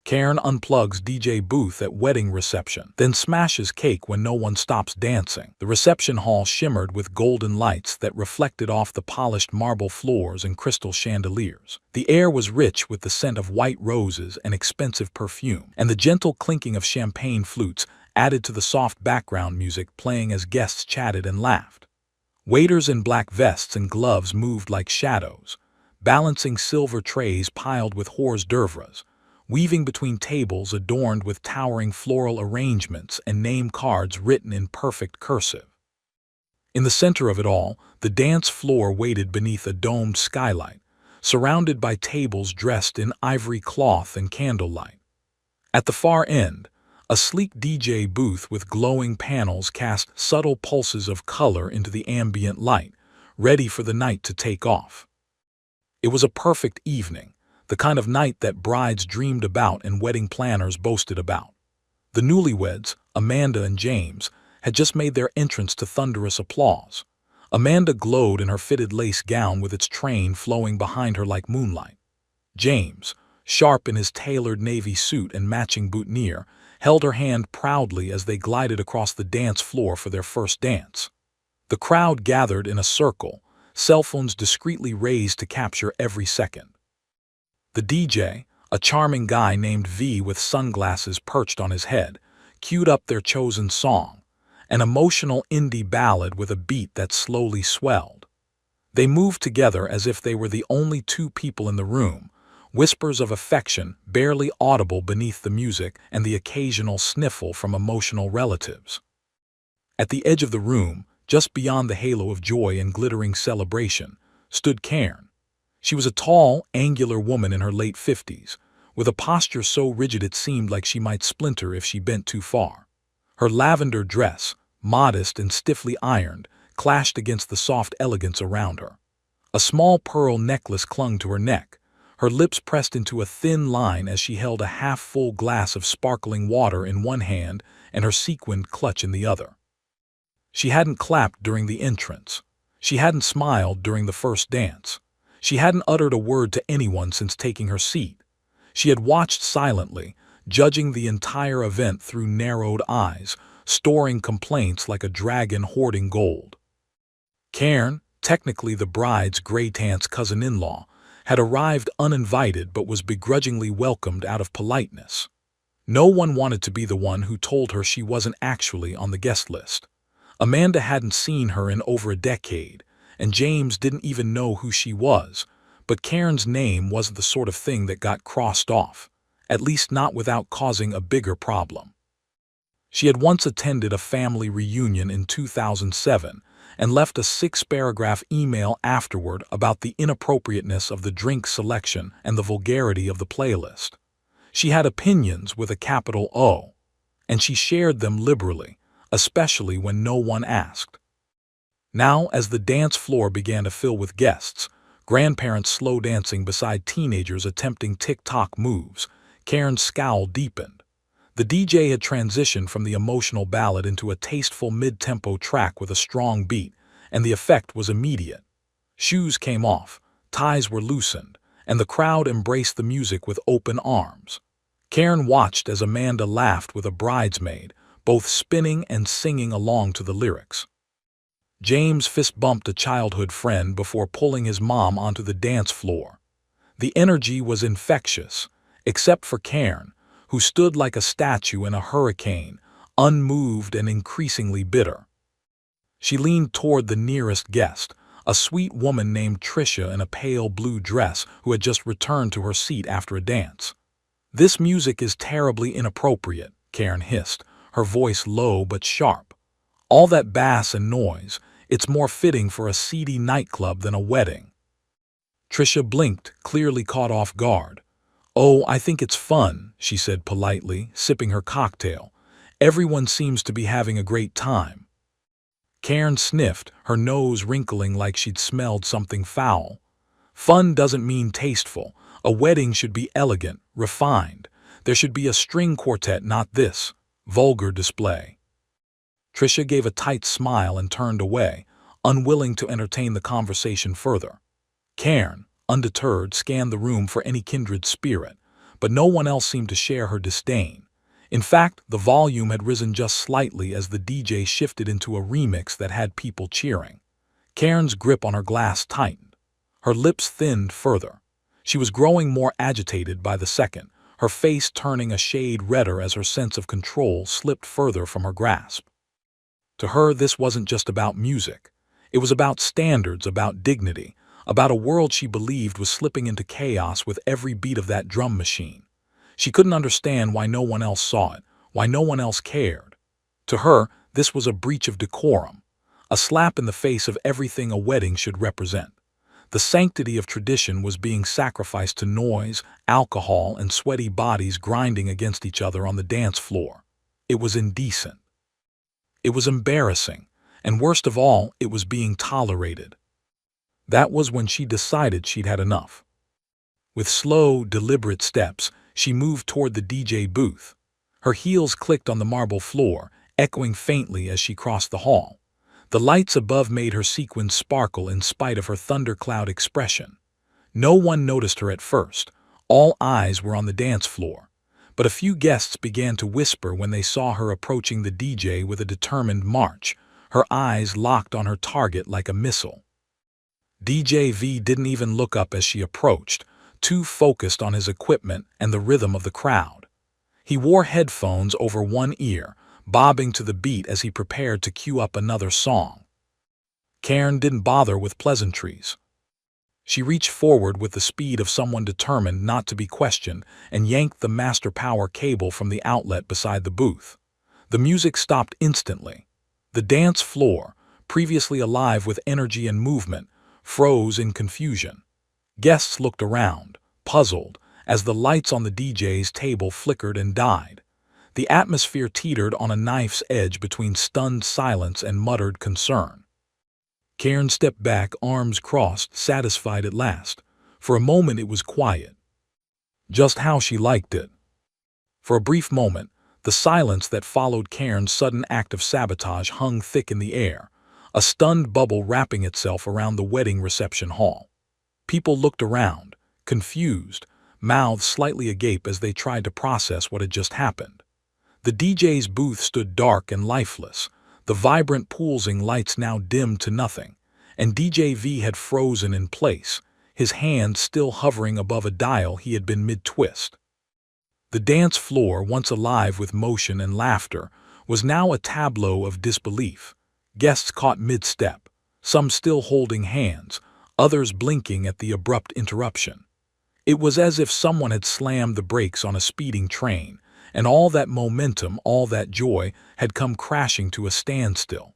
Karen unplugs DJ booth at wedding reception, then smashes cake when no one stops dancing. The reception hall shimmered with golden lights that reflected off the polished marble floors and crystal chandeliers. The air was rich with the scent of white roses and expensive perfume, and the gentle clinking of champagne flutes added to the soft background music playing as guests chatted and laughed. Waiters in black vests and gloves moved like shadows, balancing silver trays piled with hors d'oeuvres, weaving between tables adorned with towering floral arrangements and name cards written in perfect cursive. In the center of it all, the dance floor waited beneath a domed skylight, surrounded by tables dressed in ivory cloth and candlelight. At the far end, a sleek DJ booth with glowing panels cast subtle pulses of color into the ambient light, ready for the night to take off. It was a perfect evening, the kind of night that brides dreamed about and wedding planners boasted about. The newlyweds, Amanda and James, had just made their entrance to thunderous applause. Amanda glowed in her fitted lace gown with its train flowing behind her like moonlight. James, sharp in his tailored navy suit and matching boutonniere, held her hand proudly as they glided across the dance floor for their first dance. The crowd gathered in a circle, cell phones discreetly raised to capture every second. The DJ, a charming guy named V with sunglasses perched on his head, queued up their chosen song, an emotional indie ballad with a beat that slowly swelled. They moved together as if they were the only two people in the room, whispers of affection barely audible beneath the music and the occasional sniffle from emotional relatives. At the edge of the room, just beyond the halo of joy and glittering celebration, stood Karen. She was a tall, angular woman in her late 50s, with a posture so rigid it seemed like she might splinter if she bent too far. Her lavender dress, modest and stiffly ironed, clashed against the soft elegance around her. A small pearl necklace clung to her neck, her lips pressed into a thin line as she held a half-full glass of sparkling water in one hand and her sequined clutch in the other. She hadn't clapped during the entrance. She hadn't smiled during the first dance. She hadn't uttered a word to anyone since taking her seat. She had watched silently, judging the entire event through narrowed eyes, storing complaints like a dragon hoarding gold. Karen, technically the bride's great-aunt's cousin-in-law, had arrived uninvited but was begrudgingly welcomed out of politeness. No one wanted to be the one who told her she wasn't actually on the guest list. Amanda hadn't seen her in over a decade, and James didn't even know who she was, but Karen's name wasn't the sort of thing that got crossed off, at least not without causing a bigger problem. She had once attended a family reunion in 2007 and left a 6-paragraph email afterward about the inappropriateness of the drink selection and the vulgarity of the playlist. She had opinions with a capital O, and she shared them liberally, especially when no one asked. Now, as the dance floor began to fill with guests, grandparents slow dancing beside teenagers attempting TikTok moves, Karen's scowl deepened. The DJ had transitioned from the emotional ballad into a tasteful mid-tempo track with a strong beat, and the effect was immediate. Shoes came off, ties were loosened, and the crowd embraced the music with open arms. Karen watched as Amanda laughed with a bridesmaid, both spinning and singing along to the lyrics. James fist-bumped a childhood friend before pulling his mom onto the dance floor. The energy was infectious, except for Karen, who stood like a statue in a hurricane, unmoved and increasingly bitter. She leaned toward the nearest guest, a sweet woman named Tricia in a pale blue dress who had just returned to her seat after a dance. "This music is terribly inappropriate," Karen hissed, her voice low but sharp. "All that bass and noise, it's more fitting for a seedy nightclub than a wedding." Tricia blinked, clearly caught off guard. "Oh, I think it's fun," she said politely, sipping her cocktail. "Everyone seems to be having a great time." Karen sniffed, her nose wrinkling like she'd smelled something foul. "Fun doesn't mean tasteful. A wedding should be elegant, refined. There should be a string quartet, not this vulgar display." Tricia gave a tight smile and turned away, unwilling to entertain the conversation further. Karen, undeterred, scanned the room for any kindred spirit, but no one else seemed to share her disdain. In fact, the volume had risen just slightly as the DJ shifted into a remix that had people cheering. Karen's grip on her glass tightened. Her lips thinned further. She was growing more agitated by the second, her face turning a shade redder as her sense of control slipped further from her grasp. To her, this wasn't just about music. It was about standards, about dignity, about a world she believed was slipping into chaos with every beat of that drum machine. She couldn't understand why no one else saw it, why no one else cared. To her, this was a breach of decorum, a slap in the face of everything a wedding should represent. The sanctity of tradition was being sacrificed to noise, alcohol, and sweaty bodies grinding against each other on the dance floor. It was indecent. It was embarrassing, and worst of all, it was being tolerated. That was when she decided she'd had enough. With slow, deliberate steps, she moved toward the DJ booth. Her heels clicked on the marble floor, echoing faintly as she crossed the hall. The lights above made her sequins sparkle in spite of her thundercloud expression. No one noticed her at first. All eyes were on the dance floor. But a few guests began to whisper when they saw her approaching the DJ with a determined march, her eyes locked on her target like a missile. DJ V didn't even look up as she approached, too focused on his equipment and the rhythm of the crowd. He wore headphones over one ear, bobbing to the beat as he prepared to cue up another song. Karen didn't bother with pleasantries. She reached forward with the speed of someone determined not to be questioned and yanked the master power cable from the outlet beside the booth. The music stopped instantly. The dance floor, previously alive with energy and movement, froze in confusion. Guests looked around, puzzled, as the lights on the DJ's table flickered and died. The atmosphere teetered on a knife's edge between stunned silence and muttered concern. Karen stepped back, arms crossed, satisfied at last. For a moment it was quiet. Just how she liked it. For a brief moment, the silence that followed Karen's sudden act of sabotage hung thick in the air, a stunned bubble wrapping itself around the wedding reception hall. People looked around, confused, mouths slightly agape as they tried to process what had just happened. The DJ's booth stood dark and lifeless, the vibrant pulsing lights now dimmed to nothing, and DJ V had frozen in place, his hand still hovering above a dial he had been mid-twist. The dance floor, once alive with motion and laughter, was now a tableau of disbelief. Guests caught mid-step, some still holding hands, others blinking at the abrupt interruption. It was as if someone had slammed the brakes on a speeding train, and all that momentum, all that joy, had come crashing to a standstill.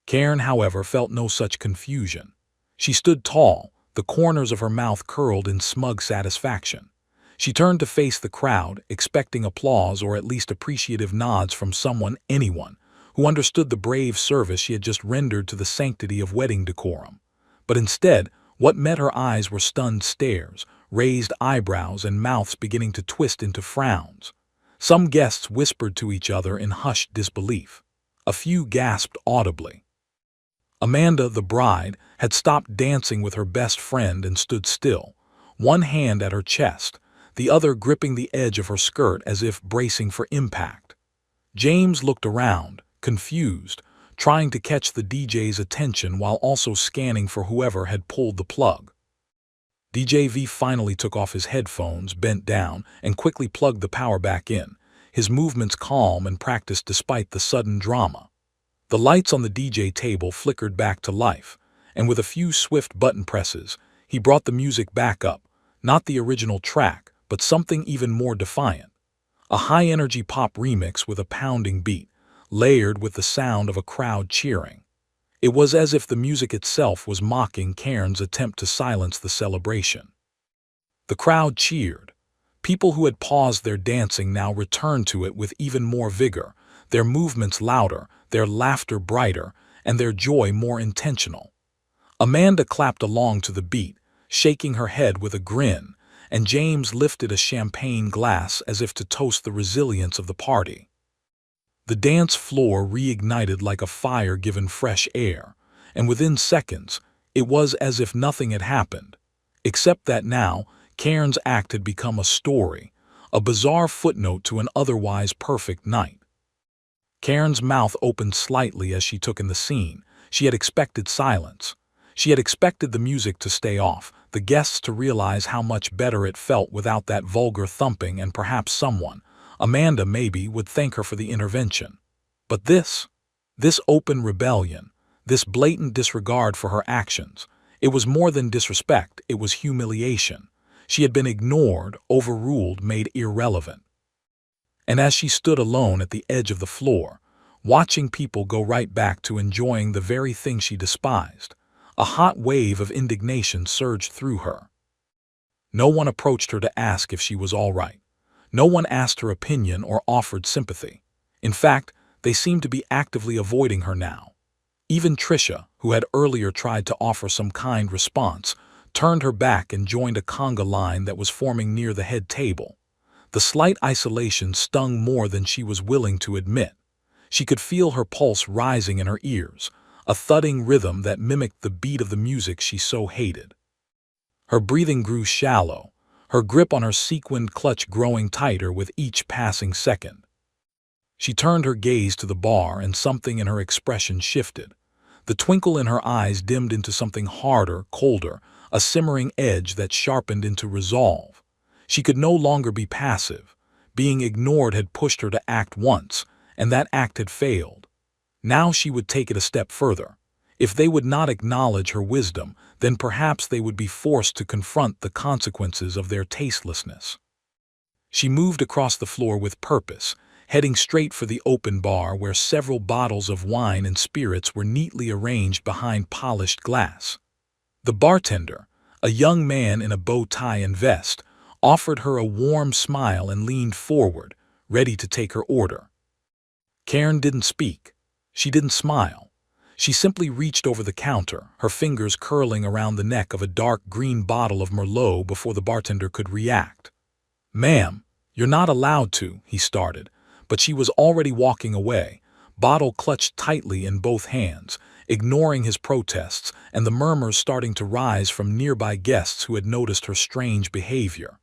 Karen, however, felt no such confusion. She stood tall, the corners of her mouth curled in smug satisfaction. She turned to face the crowd, expecting applause or at least appreciative nods from someone, anyone, who understood the brave service she had just rendered to the sanctity of wedding decorum. But instead, what met her eyes were stunned stares, raised eyebrows, and mouths beginning to twist into frowns. Some guests whispered to each other in hushed disbelief. A few gasped audibly. Amanda, the bride, had stopped dancing with her best friend and stood still, one hand at her chest, the other gripping the edge of her skirt as if bracing for impact. James looked around, confused, trying to catch the DJ's attention while also scanning for whoever had pulled the plug. DJ V finally took off his headphones, bent down, and quickly plugged the power back in, his movements calm and practiced despite the sudden drama. The lights on the DJ table flickered back to life, and with a few swift button presses, he brought the music back up, not the original track, but something even more defiant. A high-energy pop remix with a pounding beat, layered with the sound of a crowd cheering. It was as if the music itself was mocking Karen's attempt to silence the celebration. The crowd cheered. People who had paused their dancing now returned to it with even more vigor, their movements louder, their laughter brighter, and their joy more intentional. Amanda clapped along to the beat, shaking her head with a grin, and James lifted a champagne glass as if to toast the resilience of the party. The dance floor reignited like a fire given fresh air, and within seconds, it was as if nothing had happened, except that now, Karen's act had become a story, a bizarre footnote to an otherwise perfect night. Karen's mouth opened slightly as she took in the scene. She had expected silence. She had expected the music to stay off, the guests to realize how much better it felt without that vulgar thumping, and perhaps someone, Amanda maybe, would thank her for the intervention. But this open rebellion, this blatant disregard for her actions, it was more than disrespect, it was humiliation. She had been ignored, overruled, made irrelevant. And as she stood alone at the edge of the floor, watching people go right back to enjoying the very thing she despised, a hot wave of indignation surged through her. No one approached her to ask if she was all right. No one asked her opinion or offered sympathy. In fact, they seemed to be actively avoiding her now. Even Trisha, who had earlier tried to offer some kind response, turned her back and joined a conga line that was forming near the head table. The slight isolation stung more than she was willing to admit. She could feel her pulse rising in her ears, a thudding rhythm that mimicked the beat of the music she so hated. Her breathing grew shallow, her grip on her sequined clutch growing tighter with each passing second. She turned her gaze to the bar and something in her expression shifted. The twinkle in her eyes dimmed into something harder, colder, a simmering edge that sharpened into resolve. She could no longer be passive. Being ignored had pushed her to act once, and that act had failed. Now she would take it a step further. If they would not acknowledge her wisdom, then perhaps they would be forced to confront the consequences of their tastelessness. She moved across the floor with purpose, heading straight for the open bar where several bottles of wine and spirits were neatly arranged behind polished glass. The bartender, a young man in a bow tie and vest, offered her a warm smile and leaned forward, ready to take her order. Karen didn't speak. She didn't smile. She simply reached over the counter, her fingers curling around the neck of a dark green bottle of Merlot before the bartender could react. "Ma'am, you're not allowed to," he started, but she was already walking away, bottle clutched tightly in both hands, ignoring his protests and the murmurs starting to rise from nearby guests who had noticed her strange behavior.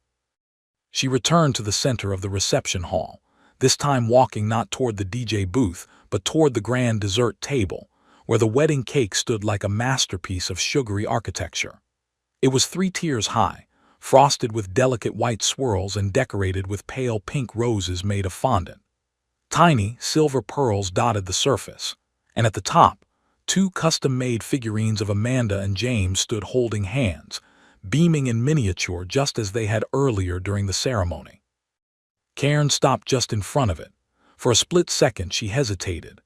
She returned to the center of the reception hall, this time walking not toward the DJ booth, but toward the grand dessert table, where the wedding cake stood like a masterpiece of sugary architecture. It was 3 tiers high, frosted with delicate white swirls and decorated with pale pink roses made of fondant. Tiny silver pearls dotted the surface, and at the top, 2 custom-made figurines of Amanda and James stood holding hands, beaming in miniature just as they had earlier during the ceremony. Karen stopped just in front of it. For a split second she hesitated.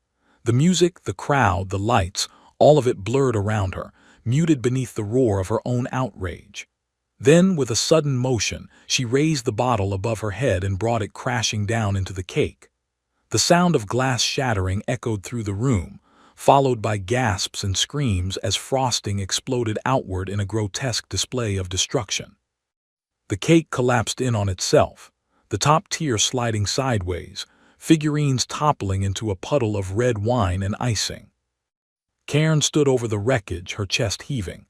The music, the crowd, the lights, all of it blurred around her, muted beneath the roar of her own outrage. Then, with a sudden motion, she raised the bottle above her head and brought it crashing down into the cake. The sound of glass shattering echoed through the room, followed by gasps and screams as frosting exploded outward in a grotesque display of destruction. The cake collapsed in on itself, the top tier sliding sideways, figurines toppling into a puddle of red wine and icing. Karen stood over the wreckage, her chest heaving.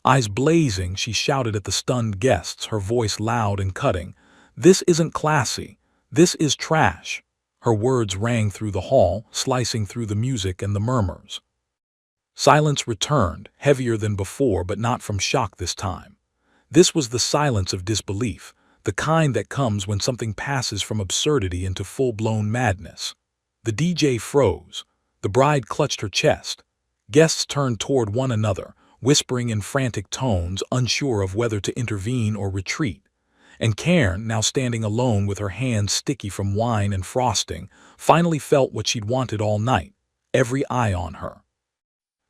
Eyes blazing, she shouted at the stunned guests, her voice loud and cutting, "This isn't classy. This is trash." Her words rang through the hall, slicing through the music and the murmurs. Silence returned, heavier than before, but not from shock this time. This was the silence of disbelief, the kind that comes when something passes from absurdity into full-blown madness. The DJ froze. The bride clutched her chest. Guests turned toward one another, whispering in frantic tones, unsure of whether to intervene or retreat. And Karen, now standing alone with her hands sticky from wine and frosting, finally felt what she'd wanted all night, every eye on her.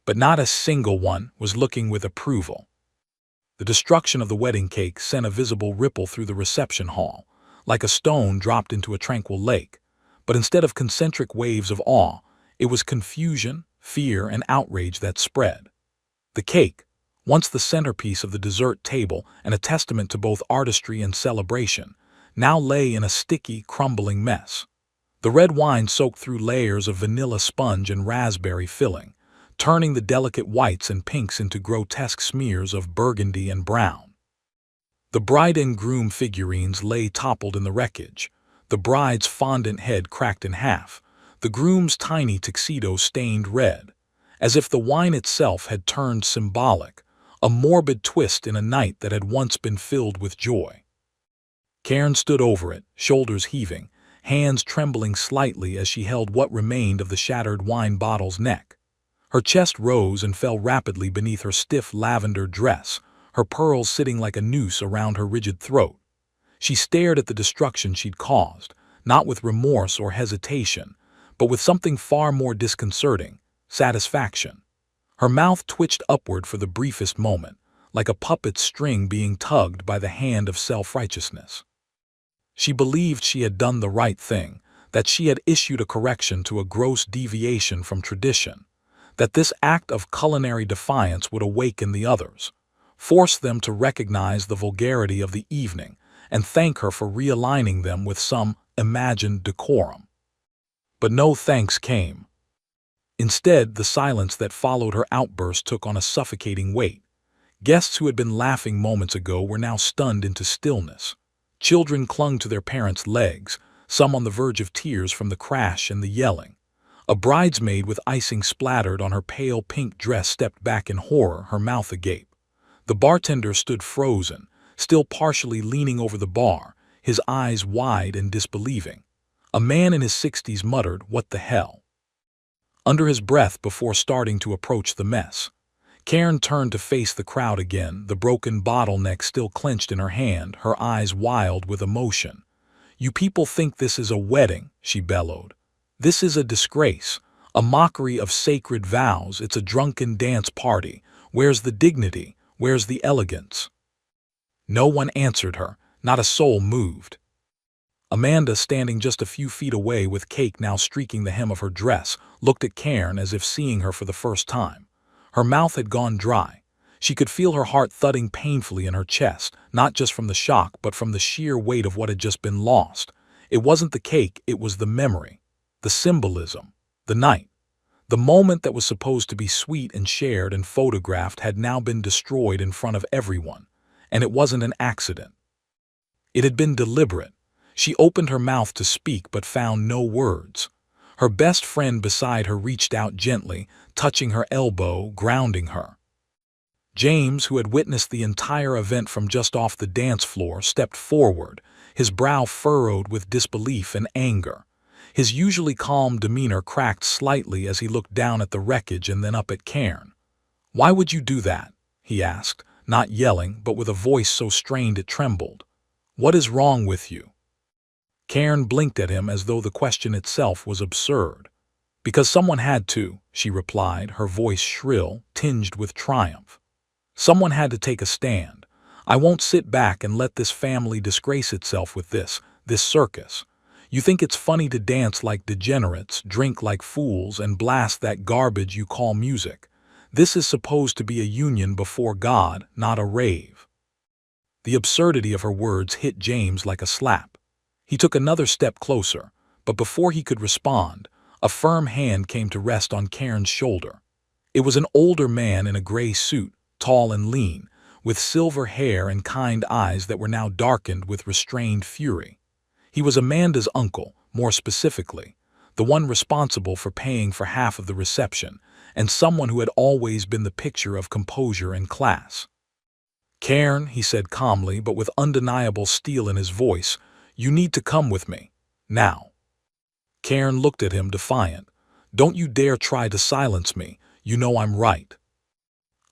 But not a single one was looking with approval. The destruction of the wedding cake sent a visible ripple through the reception hall, like a stone dropped into a tranquil lake. But instead of concentric waves of awe, it was confusion, fear, and outrage that spread. The cake, once the centerpiece of the dessert table and a testament to both artistry and celebration, now lay in a sticky, crumbling mess. The red wine soaked through layers of vanilla sponge and raspberry filling, turning the delicate whites and pinks into grotesque smears of burgundy and brown. The bride and groom figurines lay toppled in the wreckage, the bride's fondant head cracked in half, the groom's tiny tuxedo stained red, as if the wine itself had turned symbolic, a morbid twist in a night that had once been filled with joy. Karen stood over it, shoulders heaving, hands trembling slightly as she held what remained of the shattered wine bottle's neck. Her chest rose and fell rapidly beneath her stiff lavender dress, her pearls sitting like a noose around her rigid throat. She stared at the destruction she'd caused, not with remorse or hesitation, but with something far more disconcerting: satisfaction. Her mouth twitched upward for the briefest moment, like a puppet string being tugged by the hand of self-righteousness. She believed she had done the right thing, that she had issued a correction to a gross deviation from tradition, that this act of culinary defiance would awaken the others, force them to recognize the vulgarity of the evening, and thank her for realigning them with some imagined decorum. But no thanks came. Instead, the silence that followed her outburst took on a suffocating weight. Guests who had been laughing moments ago were now stunned into stillness. Children clung to their parents' legs, some on the verge of tears from the crash and the yelling. A bridesmaid with icing splattered on her pale pink dress stepped back in horror, her mouth agape. The bartender stood frozen, still partially leaning over the bar, his eyes wide and disbelieving. A man in his 60s muttered, "What the hell?" under his breath before starting to approach the mess. Karen turned to face the crowd again, the broken bottleneck still clenched in her hand, her eyes wild with emotion. "You people think this is a wedding," she bellowed. "This is a disgrace, a mockery of sacred vows. It's a drunken dance party. Where's the dignity? Where's the elegance?" No one answered her, not a soul moved. Amanda, standing just a few feet away with cake now streaking the hem of her dress, looked at Karen as if seeing her for the first time. Her mouth had gone dry. She could feel her heart thudding painfully in her chest, not just from the shock but from the sheer weight of what had just been lost. It wasn't the cake, it was the memory, the symbolism, the night. The moment that was supposed to be sweet and shared and photographed had now been destroyed in front of everyone. And it wasn't an accident. It had been deliberate. She opened her mouth to speak but found no words. Her best friend beside her reached out gently, touching her elbow, grounding her. James, who had witnessed the entire event from just off the dance floor, stepped forward, his brow furrowed with disbelief and anger. His usually calm demeanor cracked slightly as he looked down at the wreckage and then up at Karen. "Why would you do that?" he asked, not yelling, but with a voice so strained it trembled. "What is wrong with you?" Karen blinked at him as though the question itself was absurd. "Because someone had to," she replied, her voice shrill, tinged with triumph. "Someone had to take a stand. I won't sit back and let this family disgrace itself with this circus. You think it's funny to dance like degenerates, drink like fools, and blast that garbage you call music. This is supposed to be a union before God, not a rave." The absurdity of her words hit James like a slap. He took another step closer, but before he could respond, a firm hand came to rest on Karen's shoulder. It was an older man in a gray suit, tall and lean, with silver hair and kind eyes that were now darkened with restrained fury. He was Amanda's uncle, more specifically, the one responsible for paying for half of the reception, and someone who had always been the picture of composure and class. "Karen," he said calmly but with undeniable steel in his voice, "you need to come with me. Now." Karen looked at him defiant. "Don't you dare try to silence me. You know I'm right."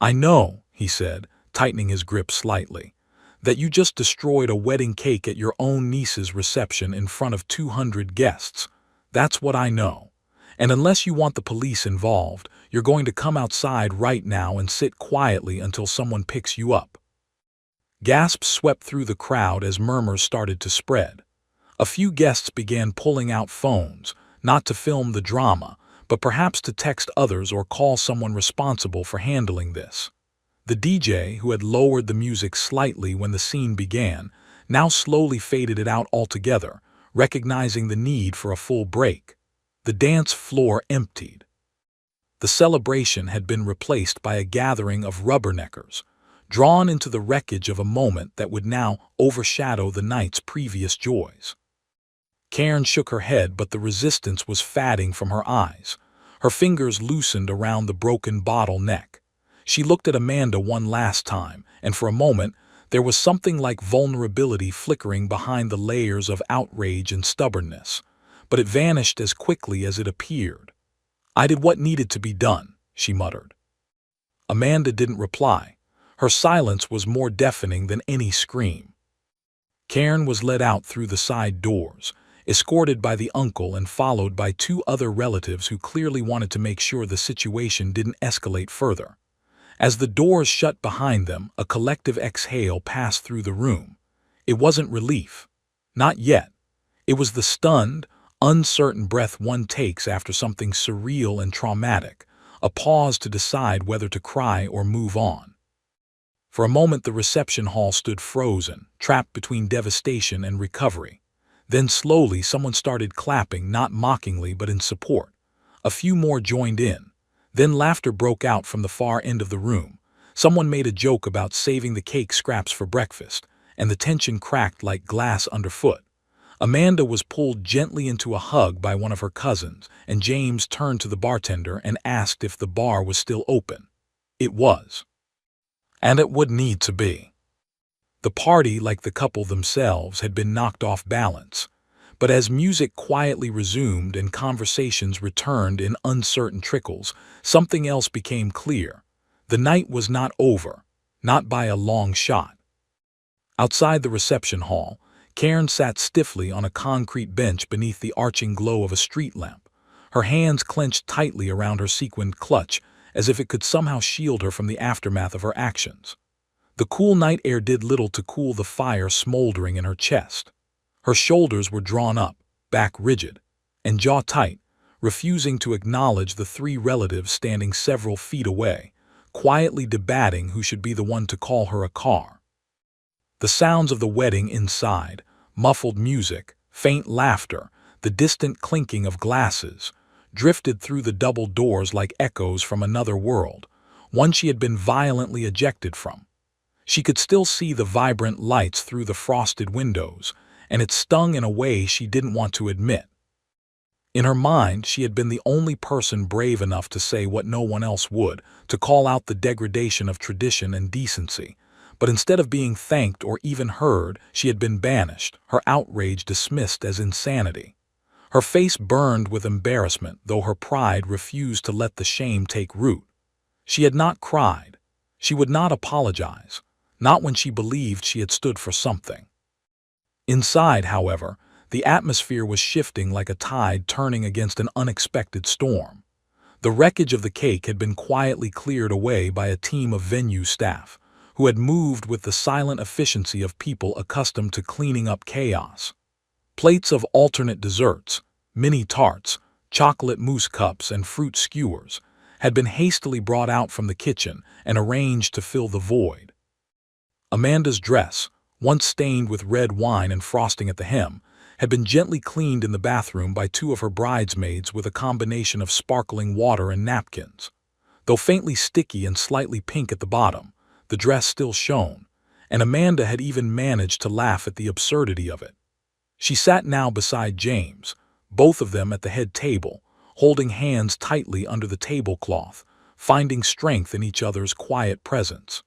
"I know," he said, tightening his grip slightly, "that you just destroyed a wedding cake at your own niece's reception in front of 200 guests. That's what I know. And unless you want the police involved, you're going to come outside right now and sit quietly until someone picks you up." Gasps swept through the crowd as murmurs started to spread. A few guests began pulling out phones, not to film the drama, but perhaps to text others or call someone responsible for handling this. The DJ, who had lowered the music slightly when the scene began, now slowly faded it out altogether, recognizing the need for a full break. The dance floor emptied. The celebration had been replaced by a gathering of rubberneckers, drawn into the wreckage of a moment that would now overshadow the night's previous joys. Karen shook her head, but the resistance was fading from her eyes. Her fingers loosened around the broken bottle neck. She looked at Amanda one last time, and for a moment, there was something like vulnerability flickering behind the layers of outrage and stubbornness. But it vanished as quickly as it appeared. "I did what needed to be done," she muttered. Amanda didn't reply. Her silence was more deafening than any scream. Karen was led out through the side doors, escorted by the uncle and followed by two other relatives who clearly wanted to make sure the situation didn't escalate further. As the doors shut behind them, a collective exhale passed through the room. It wasn't relief. Not yet. It was the stunned, uncertain breath one takes after something surreal and traumatic, a pause to decide whether to cry or move on. For a moment the reception hall stood frozen, trapped between devastation and recovery. Then slowly someone started clapping, not mockingly but in support. A few more joined in. Then laughter broke out from the far end of the room. Someone made a joke about saving the cake scraps for breakfast, and the tension cracked like glass underfoot. Amanda was pulled gently into a hug by one of her cousins, and James turned to the bartender and asked if the bar was still open. It was. And it would need to be. The party, like the couple themselves, had been knocked off balance. But as music quietly resumed and conversations returned in uncertain trickles, something else became clear. The night was not over, not by a long shot. Outside the reception hall, Karen sat stiffly on a concrete bench beneath the arching glow of a street lamp, her hands clenched tightly around her sequined clutch, as if it could somehow shield her from the aftermath of her actions. The cool night air did little to cool the fire smoldering in her chest. Her shoulders were drawn up, back rigid, and jaw tight, refusing to acknowledge the three relatives standing several feet away, quietly debating who should be the one to call her a car. The sounds of the wedding inside, muffled music, faint laughter, the distant clinking of glasses, drifted through the double doors like echoes from another world, one she had been violently ejected from. She could still see the vibrant lights through the frosted windows, and it stung in a way she didn't want to admit. In her mind, she had been the only person brave enough to say what no one else would, to call out the degradation of tradition and decency. But instead of being thanked or even heard, she had been banished, her outrage dismissed as insanity. Her face burned with embarrassment, though her pride refused to let the shame take root. She had not cried. She would not apologize, not when she believed she had stood for something. Inside, however, the atmosphere was shifting like a tide turning against an unexpected storm. The wreckage of the cake had been quietly cleared away by a team of venue staff, who had moved with the silent efficiency of people accustomed to cleaning up chaos. Plates of alternate desserts, mini tarts, chocolate mousse cups, and fruit skewers had been hastily brought out from the kitchen and arranged to fill the void. Amanda's dress, once stained with red wine and frosting at the hem, had been gently cleaned in the bathroom by two of her bridesmaids with a combination of sparkling water and napkins. Though faintly sticky and slightly pink at the bottom, the dress still shone, and Amanda had even managed to laugh at the absurdity of it. She sat now beside James, both of them at the head table, holding hands tightly under the tablecloth, finding strength in each other's quiet presence.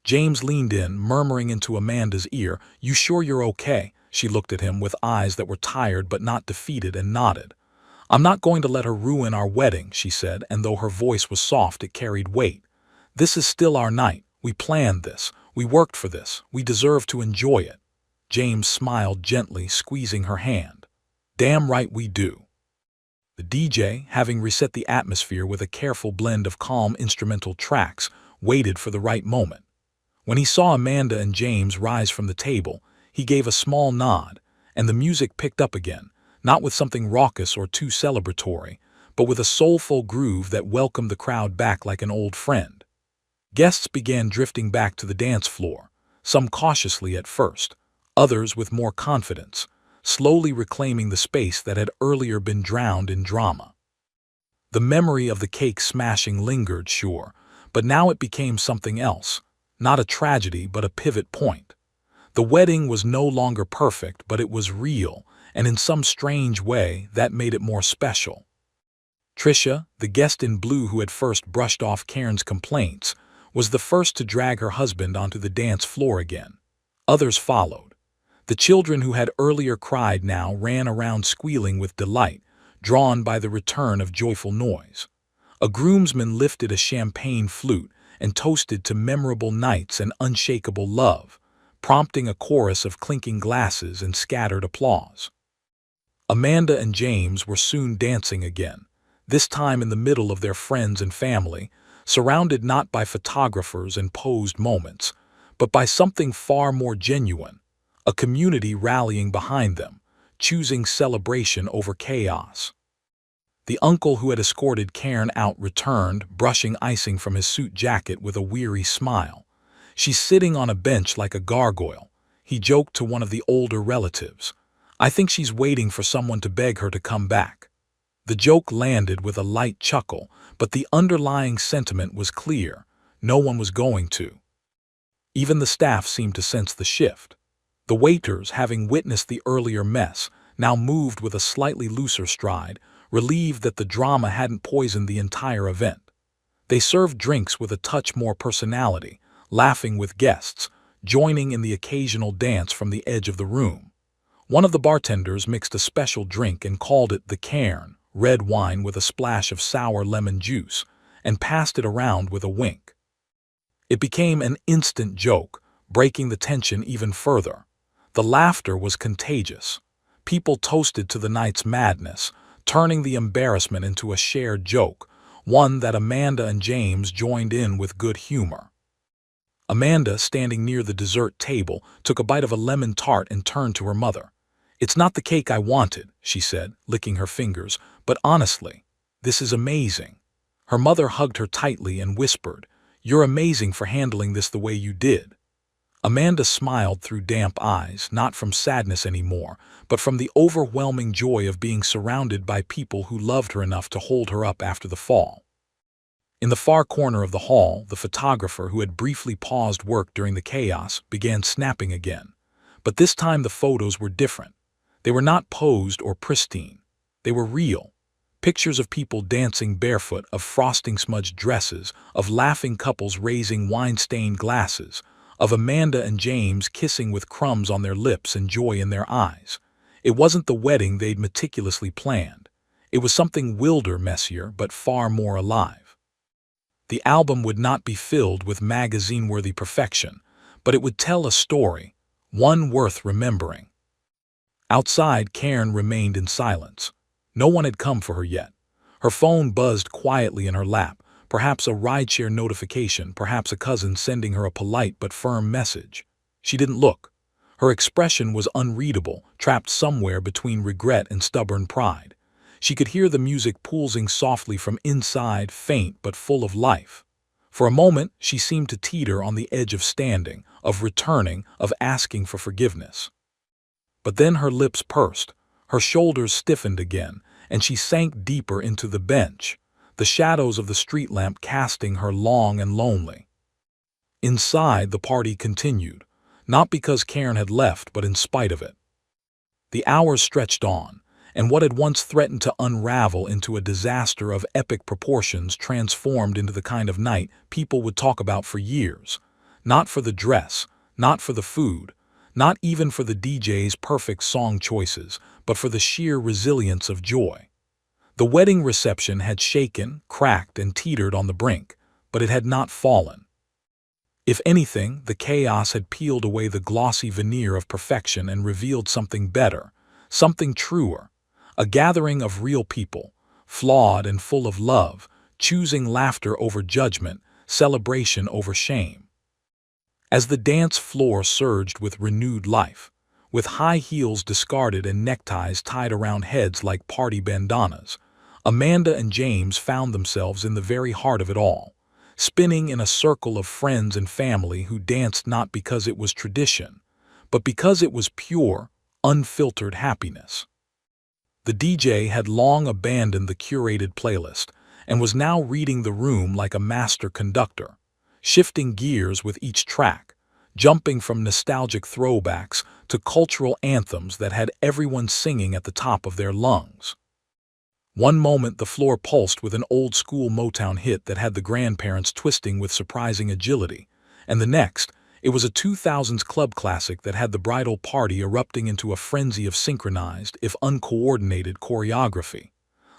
James leaned in, murmuring into Amanda's ear, "You sure you're okay?" She looked at him with eyes that were tired but not defeated and nodded. "I'm not going to let her ruin our wedding," she said, and though her voice was soft, it carried weight. "This is still our night. We planned this. We worked for this. We deserve to enjoy it." James smiled gently, squeezing her hand. "Damn right we do." The DJ, having reset the atmosphere with a careful blend of calm instrumental tracks, waited for the right moment. When he saw Amanda and James rise from the table, he gave a small nod, and the music picked up again, not with something raucous or too celebratory, but with a soulful groove that welcomed the crowd back like an old friend. Guests began drifting back to the dance floor, some cautiously at first, others with more confidence, slowly reclaiming the space that had earlier been drowned in drama. The memory of the cake smashing lingered, sure, but now it became something else, not a tragedy but a pivot point. The wedding was no longer perfect, but it was real, and in some strange way that made it more special. Tricia, the guest in blue who had first brushed off Karen's complaints, was the first to drag her husband onto the dance floor again. Others followed. The children who had earlier cried now ran around squealing with delight, drawn by the return of joyful noise. A groomsman lifted a champagne flute and toasted to memorable nights and unshakable love, prompting a chorus of clinking glasses and scattered applause. Amanda and James were soon dancing again, this time in the middle of their friends and family, surrounded not by photographers and posed moments, but by something far more genuine, a community rallying behind them, choosing celebration over chaos. The uncle who had escorted Karen out returned, brushing icing from his suit jacket with a weary smile. "She's sitting on a bench like a gargoyle," he joked to one of the older relatives. "I think she's waiting for someone to beg her to come back." The joke landed with a light chuckle, but the underlying sentiment was clear. No one was going to. Even the staff seemed to sense the shift. The waiters, having witnessed the earlier mess, now moved with a slightly looser stride, relieved that the drama hadn't poisoned the entire event. They served drinks with a touch more personality, laughing with guests, joining in the occasional dance from the edge of the room. One of the bartenders mixed a special drink and called it the Cairn, red wine with a splash of sour lemon juice, and passed it around with a wink. It became an instant joke, breaking the tension even further. The laughter was contagious. People toasted to the night's madness, turning the embarrassment into a shared joke, one that Amanda and James joined in with good humor. Amanda, standing near the dessert table, took a bite of a lemon tart and turned to her mother. "It's not the cake I wanted," she said, licking her fingers, "but honestly, this is amazing." Her mother hugged her tightly and whispered, "You're amazing for handling this the way you did." Amanda smiled through damp eyes, not from sadness anymore, but from the overwhelming joy of being surrounded by people who loved her enough to hold her up after the fall. In the far corner of the hall, the photographer who had briefly paused work during the chaos began snapping again. But this time the photos were different. They were not posed or pristine. They were real. Pictures of people dancing barefoot, of frosting-smudged dresses, of laughing couples raising wine-stained glasses, of Amanda and James kissing with crumbs on their lips and joy in their eyes. It wasn't the wedding they'd meticulously planned. It was something wilder, messier, but far more alive. The album would not be filled with magazine-worthy perfection, but it would tell a story, one worth remembering. Outside, Karen remained in silence. No one had come for her yet. Her phone buzzed quietly in her lap, perhaps a rideshare notification, perhaps a cousin sending her a polite but firm message. She didn't look. Her expression was unreadable, trapped somewhere between regret and stubborn pride. She could hear the music pulsing softly from inside, faint but full of life. For a moment, she seemed to teeter on the edge of standing, of returning, of asking for forgiveness. But then her lips pursed, her shoulders stiffened again, and she sank deeper into the bench, the shadows of the street lamp casting her long and lonely. Inside, the party continued, not because Karen had left, but in spite of it. The hours stretched on, and what had once threatened to unravel into a disaster of epic proportions transformed into the kind of night people would talk about for years. Not for the dress, not for the food, not even for the DJ's perfect song choices, but for the sheer resilience of joy. The wedding reception had shaken, cracked, and teetered on the brink, but it had not fallen. If anything, the chaos had peeled away the glossy veneer of perfection and revealed something better, something truer, a gathering of real people, flawed and full of love, choosing laughter over judgment, celebration over shame. As the dance floor surged with renewed life, with high heels discarded and neckties tied around heads like party bandanas, Amanda and James found themselves in the very heart of it all, spinning in a circle of friends and family who danced not because it was tradition, but because it was pure, unfiltered happiness. The DJ had long abandoned the curated playlist and was now reading the room like a master conductor, shifting gears with each track, jumping from nostalgic throwbacks to cultural anthems that had everyone singing at the top of their lungs. One moment the floor pulsed with an old-school Motown hit that had the grandparents twisting with surprising agility, and the next, it was a 2000s club classic that had the bridal party erupting into a frenzy of synchronized, if uncoordinated, choreography.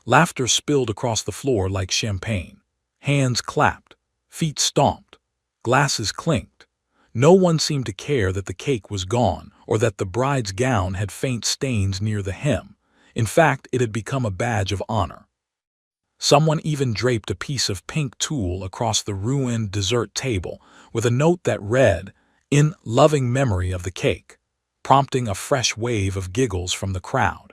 Laughter spilled across the floor like champagne. Hands clapped, feet stomped, glasses clinked. No one seemed to care that the cake was gone or that the bride's gown had faint stains near the hem. In fact, it had become a badge of honor. Someone even draped a piece of pink tulle across the ruined dessert table with a note that read, "In loving memory of the cake," prompting a fresh wave of giggles from the crowd.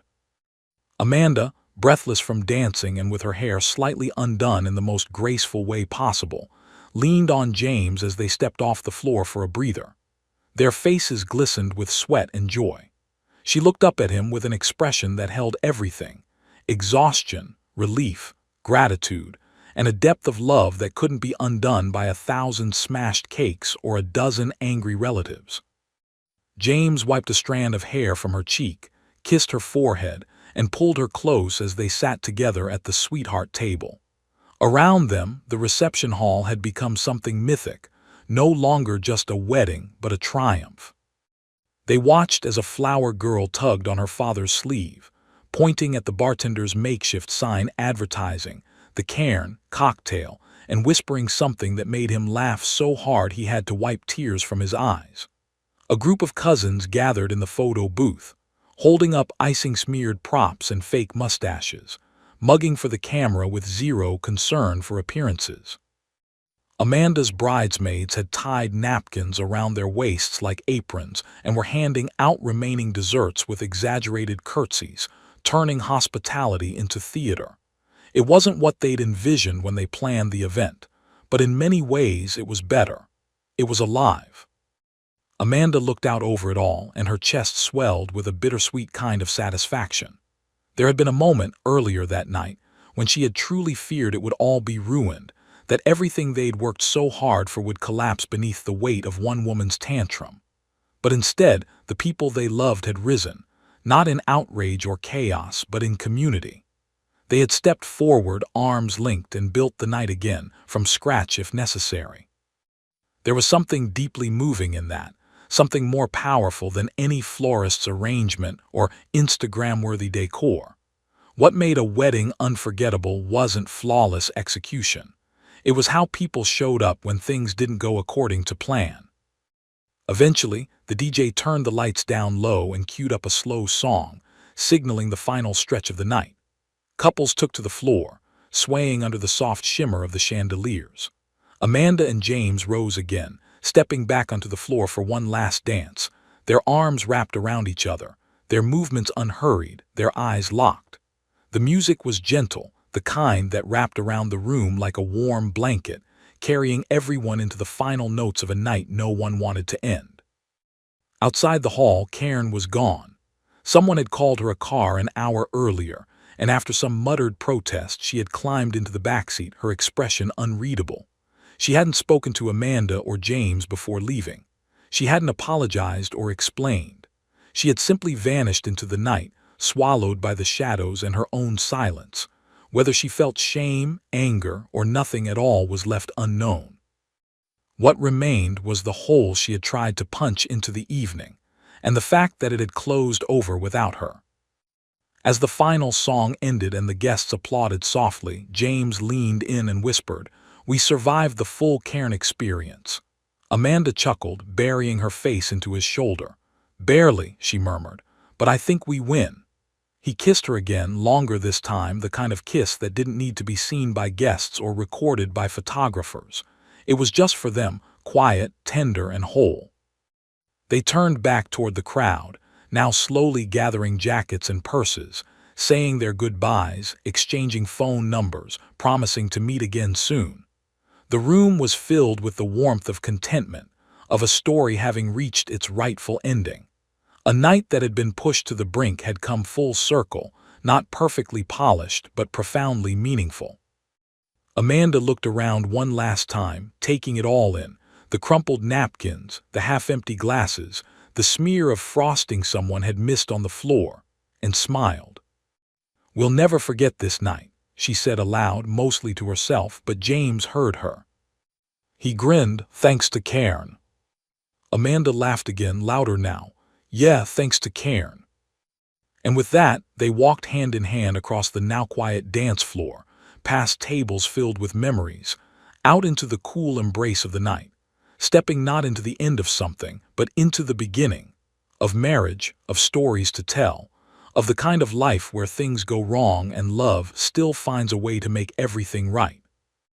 Amanda, breathless from dancing and with her hair slightly undone in the most graceful way possible, leaned on James as they stepped off the floor for a breather. Their faces glistened with sweat and joy. She looked up at him with an expression that held everything: exhaustion, relief, gratitude, and a depth of love that couldn't be undone by 1,000 smashed cakes or a dozen angry relatives. James wiped a strand of hair from her cheek, kissed her forehead, and pulled her close as they sat together at the sweetheart table. Around them, the reception hall had become something mythic, no longer just a wedding but a triumph. They watched as a flower girl tugged on her father's sleeve, pointing at the bartender's makeshift sign advertising the Cairn cocktail and whispering something that made him laugh so hard he had to wipe tears from his eyes. A group of cousins gathered in the photo booth, holding up icing-smeared props and fake mustaches, mugging for the camera with zero concern for appearances. Amanda's bridesmaids had tied napkins around their waists like aprons and were handing out remaining desserts with exaggerated curtsies, turning hospitality into theater. It wasn't what they'd envisioned when they planned the event, but in many ways it was better. It was alive. Amanda looked out over it all, and her chest swelled with a bittersweet kind of satisfaction. There had been a moment earlier that night when she had truly feared it would all be ruined, that everything they'd worked so hard for would collapse beneath the weight of one woman's tantrum. But instead, the people they loved had risen, not in outrage or chaos, but in community. They had stepped forward, arms linked, and built the night again, from scratch if necessary. There was something deeply moving in that, something more powerful than any florist's arrangement or Instagram-worthy decor. What made a wedding unforgettable wasn't flawless execution. It was how people showed up when things didn't go according to plan. Eventually, the DJ turned the lights down low and queued up a slow song, signaling the final stretch of the night. Couples took to the floor, swaying under the soft shimmer of the chandeliers. Amanda and James rose again, stepping back onto the floor for one last dance, their arms wrapped around each other, their movements unhurried, their eyes locked. The music was gentle, the kind that wrapped around the room like a warm blanket, carrying everyone into the final notes of a night no one wanted to end. Outside the hall, Cairn was gone. Someone had called her a car an hour earlier, and after some muttered protest, she had climbed into the backseat, her expression unreadable. She hadn't spoken to Amanda or James before leaving. She hadn't apologized or explained. She had simply vanished into the night, swallowed by the shadows and her own silence. Whether she felt shame, anger, or nothing at all was left unknown. What remained was the hole she had tried to punch into the evening, and the fact that it had closed over without her. As the final song ended and the guests applauded softly, James leaned in and whispered, "We survived the full Cairn experience." Amanda chuckled, burying her face into his shoulder. "Barely," she murmured, "but I think we win." He kissed her again, longer this time, the kind of kiss that didn't need to be seen by guests or recorded by photographers. It was just for them, quiet, tender, and whole. They turned back toward the crowd, now slowly gathering jackets and purses, saying their goodbyes, exchanging phone numbers, promising to meet again soon. The room was filled with the warmth of contentment, of a story having reached its rightful ending. A night that had been pushed to the brink had come full circle, not perfectly polished but profoundly meaningful. Amanda looked around one last time, taking it all in. The crumpled napkins, the half-empty glasses, the smear of frosting someone had missed on the floor, and smiled. "We'll never forget this night," she said aloud, mostly to herself, but James heard her. He grinned, "Thanks to Cairn." Amanda laughed again, louder now. "Yeah, thanks to Cairn." And with that, they walked hand in hand across the now-quiet dance floor, past tables filled with memories, out into the cool embrace of the night, stepping not into the end of something, but into the beginning, of marriage, of stories to tell, of the kind of life where things go wrong and love still finds a way to make everything right.